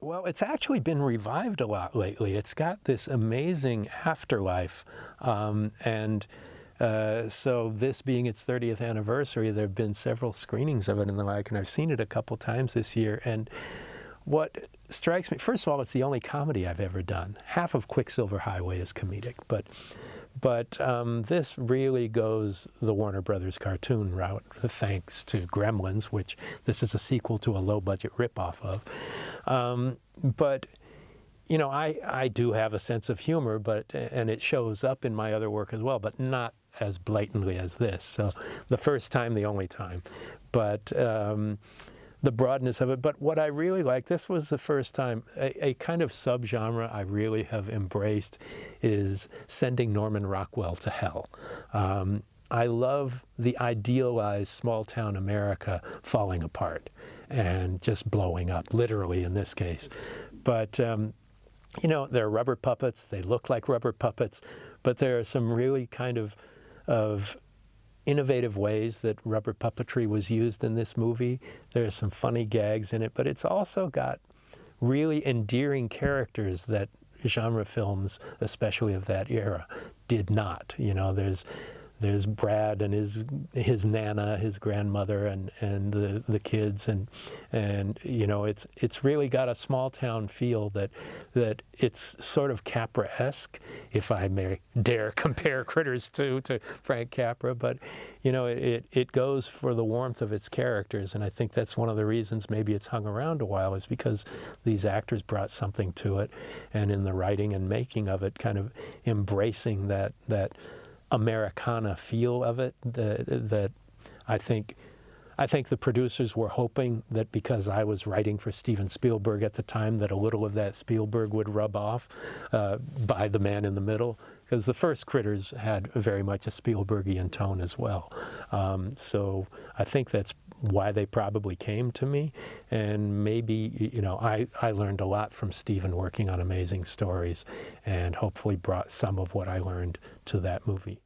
Well, it's actually been revived a lot lately. It's got this amazing afterlife. So this being its 30th anniversary, there have been several screenings of it and the like, and I've seen it a couple times this year. And what strikes me, first of all, it's the only comedy I've ever done. Half of Quicksilver Highway is comedic, but this really goes the Warner Brothers cartoon route, thanks to Gremlins, which this is a sequel to a low-budget ripoff of. But you know, I do have a sense of humor, and it shows up in my other work as well, but not as blatantly as this. So the first time, the only time. But the broadness of it. But what I really like, this was the first time, a kind of subgenre I really have embraced is sending Norman Rockwell to hell. I love the idealized small-town America falling apart and just blowing up, literally in this case. But you know, they're rubber puppets, they look like rubber puppets, but there are some really kind of innovative ways that rubber puppetry was used in this movie. There are some funny gags in it, but it's also got really endearing characters that genre films, especially of that era, did not. You know, there's Brad and his nana, his grandmother, and the kids, and you know, it's really got a small town feel that it's sort of Capra-esque, if I may dare compare Critters to Frank Capra, but you know, it goes for the warmth of its characters, and I think that's one of the reasons maybe it's hung around a while, is because these actors brought something to it, and in the writing and making of it, kind of embracing that Americana feel of it, that I think the producers were hoping that because I was writing for Steven Spielberg at the time, that a little of that Spielberg would rub off by The Man in the Middle, because the first Critters had very much a Spielbergian tone as well. So I think that's why they probably came to me, and maybe, you know, I learned a lot from Steven working on amazing stories, and hopefully brought some of what I learned to that movie.